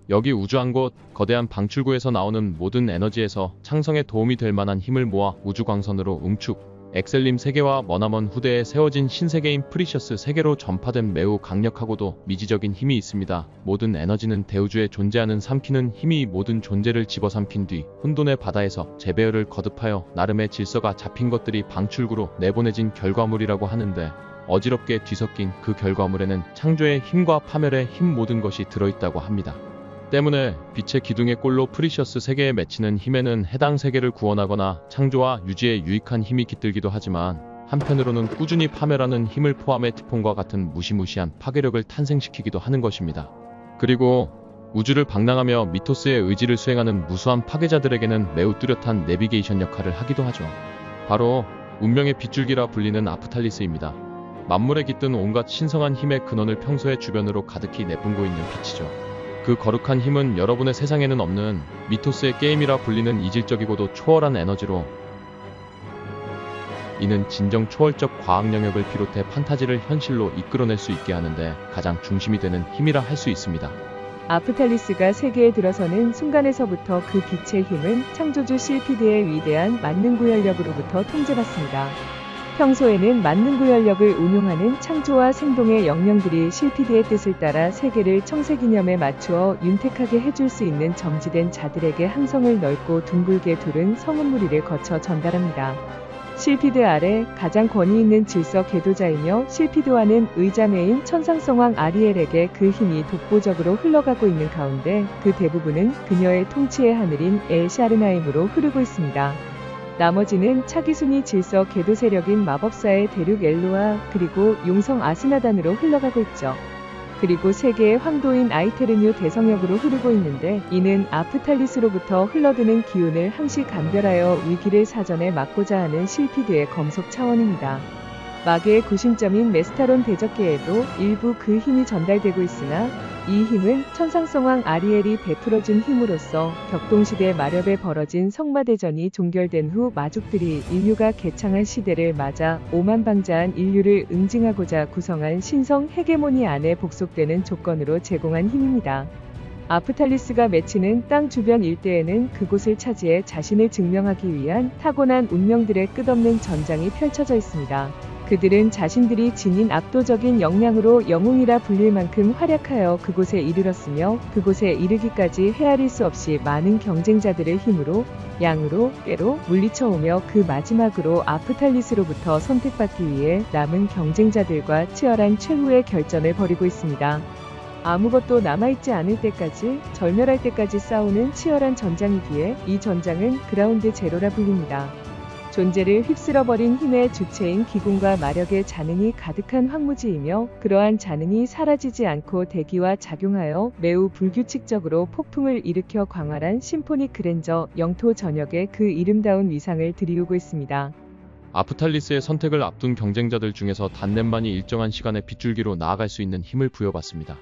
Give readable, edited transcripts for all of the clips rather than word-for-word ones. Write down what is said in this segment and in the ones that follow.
여기 우주 한 곳, 거대한 방출구에서 나오는 모든 에너지에서 창성에 도움이 될 만한 힘을 모아 우주광선으로 응축, 엑셀림 세계와 머나먼 후대에 세워진 신세계인 프리셔스 세계로 전파된 매우 강력하고도 미지적인 힘이 있습니다. 모든 에너지는 대우주에 존재하는 삼키는 힘이 모든 존재를 집어삼킨 뒤 혼돈의 바다에서 재배열을 거듭하여 나름의 질서가 잡힌 것들이 방출구로 내보내진 결과물이라고 하는데, 어지럽게 뒤섞인 그 결과물에는 창조의 힘과 파멸의 힘 모든 것이 들어있다고 합니다. 때문에 빛의 기둥의 꼴로 프리셔스 세계에 맺히는 힘에는 해당 세계를 구원하거나 창조와 유지에 유익한 힘이 깃들기도 하지만, 한편으로는 꾸준히 파멸하는 힘을 포함해 티폰과 같은 무시무시한 파괴력을 탄생시키기도 하는 것입니다. 그리고 우주를 방랑하며 미토스의 의지를 수행하는 무수한 파괴자들에게는 매우 뚜렷한 내비게이션 역할을 하기도 하죠. 바로 운명의 빗줄기라 불리는 아프탈리스입니다. 만물에 깃든 온갖 신성한 힘의 근원을 평소에 주변으로 가득히 내뿜고 있는 빛이죠. 그 거룩한 힘은 여러분의 세상에는 없는 미토스의 게임이라 불리는 이질적이고도 초월한 에너지로, 이는 진정 초월적 과학 영역을 비롯해 판타지를 현실로 이끌어낼 수 있게 하는데 가장 중심이 되는 힘이라 할 수 있습니다. 아프탈리스가 세계에 들어서는 순간에서부터 그 빛의 힘은 창조주 실피드의 위대한 만능구현력으로부터 통제받습니다. 평소에는 만능구현력을 운용하는 창조와 생동의 영령들이 실피드의 뜻을 따라 세계를 청색이념에 맞추어 윤택하게 해줄 수 있는 점지된 자들에게 항성을 넓고 둥글게 두른 성운무리를 거쳐 전달합니다. 실피드 아래 가장 권위 있는 질서 궤도자이며 실피드와는 의자매인 천상성왕 아리엘에게 그 힘이 독보적으로 흘러가고 있는 가운데 그 대부분은 그녀의 통치의 하늘인 엘 샤르나임으로 흐르고 있습니다. 나머지는 차기순위 질서 궤도 세력인 마법사의 대륙 엘로아 그리고 용성 아스나단으로 흘러가고 있죠. 그리고 세계의 황도인 아이테르뉴 대성역으로 흐르고 있는데, 이는 아프탈리스로부터 흘러드는 기운을 항시 감별하여 위기를 사전에 막고자 하는 실피드의 검속 차원입니다. 마계의 구심점인 메스타론 대적계에도 일부 그 힘이 전달되고 있으나, 이 힘은 천상성왕 아리엘이 베풀어준 힘으로써 격동시대 마렵에 벌어진 성마대전이 종결된 후 마족들이 인류가 개창한 시대를 맞아 오만방자한 인류를 응징하고자 구성한 신성 헤게모니 안에 복속되는 조건으로 제공한 힘입니다. 아프탈리스가 맺히는 땅 주변 일대에는 그곳을 차지해 자신을 증명하기 위한 타고난 운명들의 끝없는 전장이 펼쳐져 있습니다. 그들은 자신들이 지닌 압도적인 역량으로 영웅이라 불릴 만큼 활약하여 그곳에 이르렀으며, 그곳에 이르기까지 헤아릴 수 없이 많은 경쟁자들을 힘으로, 양으로, 꾀로 물리쳐오며 그 마지막으로 아프탈리스로부터 선택받기 위해 남은 경쟁자들과 치열한 최후의 결전을 벌이고 있습니다. 아무것도 남아있지 않을 때까지, 절멸할 때까지 싸우는 치열한 전장이기에 이 전장은 그라운드 제로라 불립니다. 존재를 휩쓸어버린 힘의 주체인 기공과 마력의 잔흔이 가득한 황무지이며, 그러한 잔흔이 사라지지 않고 대기와 작용하여 매우 불규칙적으로 폭풍을 일으켜 광활한 심포닉 그랜저 영토 전역에 그 이름다운 위상을 드리우고 있습니다. 아프탈리스의 선택을 앞둔 경쟁자들 중에서 단넷만이 일정한 시간의 빗줄기로 나아갈 수 있는 힘을 부여받습니다.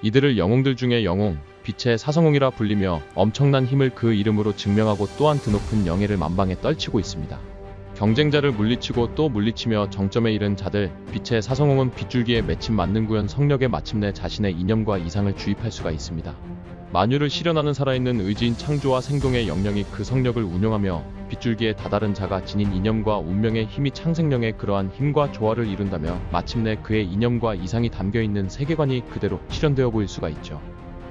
이들을 영웅들 중에 영웅, 빛의 사성웅이라 불리며 엄청난 힘을 그 이름으로 증명하고 또한 드높은 영예를 만방에 떨치고 있습니다. 경쟁자를 물리치고 또 물리치며 정점에 이른 자들, 빛의 사성웅은 빗줄기에 맺힌 만능구현 성력에 마침내 자신의 이념과 이상을 주입할 수가 있습니다. 만유를 실현하는 살아있는 의지인 창조와 생동의 영령이 그 성력을 운용하며 빗줄기에 다다른 자가 지닌 이념과 운명의 힘이 창생령의 그러한 힘과 조화를 이룬다며 마침내 그의 이념과 이상이 담겨있는 세계관이 그대로 실현되어 보일 수가 있죠.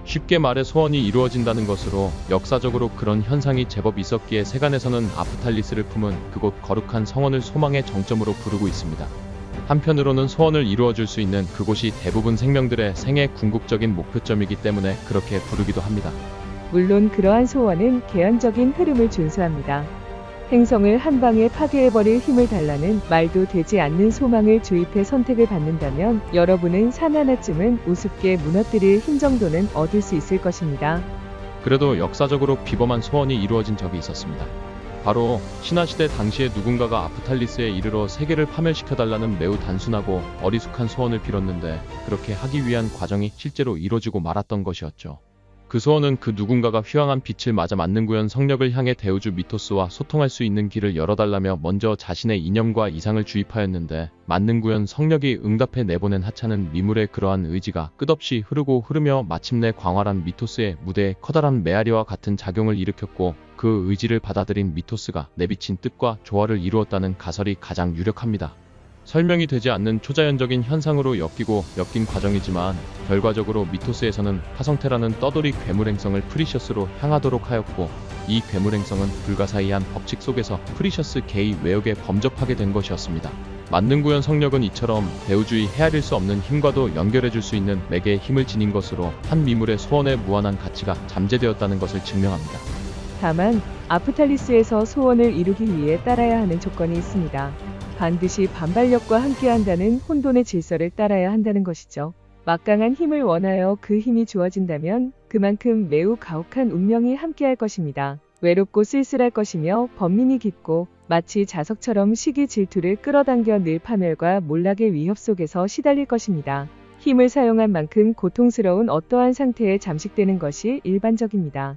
쉽게 말해 소원이 이루어진다는 것으로, 역사적으로 그런 현상이 제법 있었기에 세간에서는 아프탈리스를 품은 그곳 거룩한 성원을 소망의 정점으로 부르고 있습니다. 한편으로는 소원을 이루어줄 수 있는 그곳이 대부분 생명들의 생애 궁극적인 목표점이기 때문에 그렇게 부르기도 합니다. 물론 그러한 소원은 개연적인 흐름을 준수합니다. 행성을 한 방에 파괴해버릴 힘을 달라는 말도 되지 않는 소망을 주입해 선택을 받는다면, 여러분은 산 하나쯤은 우습게 무너뜨릴 힘 정도는 얻을 수 있을 것입니다. 그래도 역사적으로 비범한 소원이 이루어진 적이 있었습니다. 바로 신화시대 당시에 누군가가 아프탈리스에 이르러 세계를 파멸시켜달라는 매우 단순하고 어리숙한 소원을 빌었는데, 그렇게 하기 위한 과정이 실제로 이루어지고 말았던 것이었죠. 그 소원은 그 누군가가 휘황한 빛을 맞아 만능 구현 성력을 향해 대우주 미토스와 소통할 수 있는 길을 열어달라며 먼저 자신의 이념과 이상을 주입하였는데, 만능 구현 성력이 응답해 내보낸 하찮은 미물의 그러한 의지가 끝없이 흐르며 마침내 광활한 미토스의 무대에 커다란 메아리와 같은 작용을 일으켰고, 그 의지를 받아들인 미토스가 내비친 뜻과 조화를 이루었다는 가설이 가장 유력합니다. 설명이 되지 않는 초자연적인 현상으로 엮인 과정이지만, 결과적으로 미토스에서는 화성테라는 떠돌이 괴물행성을 프리셔스로 향하도록 하였고, 이 괴물행성은 불가사의한 법칙 속에서 프리셔스 게이 외역에 범접하게 된 것이었습니다. 만능 구현 성력은 이처럼 대우주의 헤아릴 수 없는 힘과도 연결해줄 수 있는 매개의 힘을 지닌 것으로 한 미물의 소원에 무한한 가치가 잠재되었다는 것을 증명합니다. 다만 아프탈리스에서 소원을 이루기 위해 따라야 하는 조건이 있습니다. 반드시 반발력과 함께한다는 혼돈의 질서를 따라야 한다는 것이죠. 막강한 힘을 원하여 그 힘이 주어진다면 그만큼 매우 가혹한 운명이 함께할 것입니다. 외롭고 쓸쓸할 것이며 번민이 깊고 마치 자석처럼 시기 질투를 끌어당겨 늘 파멸과 몰락의 위협 속에서 시달릴 것입니다. 힘을 사용한 만큼 고통스러운 어떠한 상태에 잠식되는 것이 일반적입니다.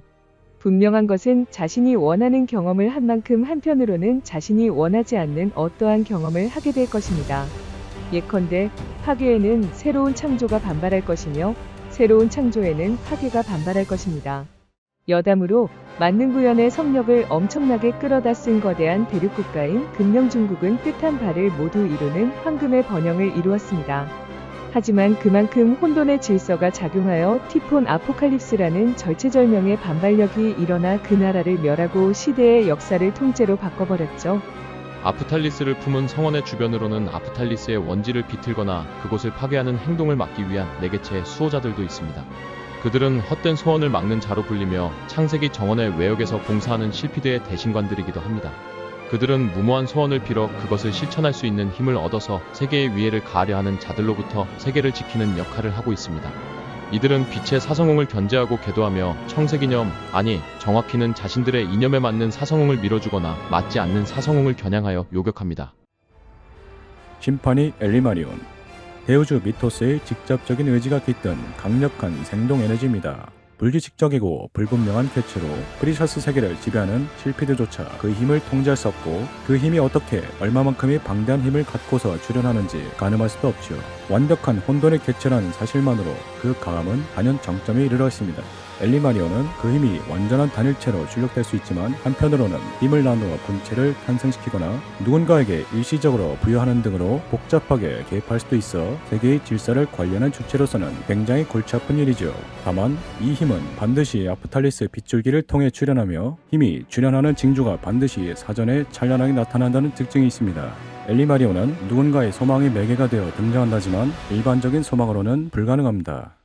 분명한 것은 자신이 원하는 경험을 한 만큼 한편으로는 자신이 원하지 않는 어떠한 경험을 하게 될 것입니다. 예컨대 파괴에는 새로운 창조가 반발할 것이며 새로운 창조에는 파괴가 반발할 것입니다. 여담으로 만능 구현의 성력을 엄청나게 끌어다 쓴 거대한 대륙국가인 금명중국은 뜻한 바를 모두 이루는 황금의 번영을 이루었습니다. 하지만 그만큼 혼돈의 질서가 작용하여 티폰 아포칼립스라는 절체절명의 반발력이 일어나 그 나라를 멸하고 시대의 역사를 통째로 바꿔버렸죠. 아프탈리스를 품은 성원의 주변으로는 아프탈리스의 원지를 비틀거나 그곳을 파괴하는 행동을 막기 위한 4개체의 수호자들도 있습니다. 그들은 헛된 소원을 막는 자로 불리며 창세기 정원의 외역에서 봉사하는 실피드의 대신관들이기도 합니다. 그들은 무모한 소원을 빌어 그것을 실천할 수 있는 힘을 얻어서 세계의 위해를 가하려 하는 자들로부터 세계를 지키는 역할을 하고 있습니다. 이들은 빛의 사성웅을 견제하고 계도하며 청색이념, 아니 정확히는 자신들의 이념에 맞는 사성웅을 밀어주거나 맞지 않는 사성웅을 겨냥하여 요격합니다. 심판이 엘리마리온, 대우주 미토스의 직접적인 의지가 깃든 강력한 생동 에너지입니다. 불규칙적이고 불분명한 쾌체로 프리셔스 세계를 지배하는 실피드조차 그 힘을 통제할 수 없고, 그 힘이 어떻게 얼마만큼의 방대한 힘을 갖고서 출현하는지 가늠할 수도 없죠. 완벽한 혼돈의 쾌체라는 사실만으로 그 강함은 단연 정점에 이르러 있습니다. 엘리마리온은 그 힘이 완전한 단일체로 출력될 수 있지만, 한편으로는 힘을 나누어 분체를 탄생시키거나 누군가에게 일시적으로 부여하는 등으로 복잡하게 개입할 수도 있어 세계의 질서를 관리하는 주체로서는 굉장히 골치 아픈 일이죠. 다만 이 힘은 반드시 아프탈리스 빗줄기를 통해 출현하며, 힘이 출현하는 징조가 반드시 사전에 찬란하게 나타난다는 특징이 있습니다. 엘리마리온은 누군가의 소망의 매개가 되어 등장한다지만 일반적인 소망으로는 불가능합니다.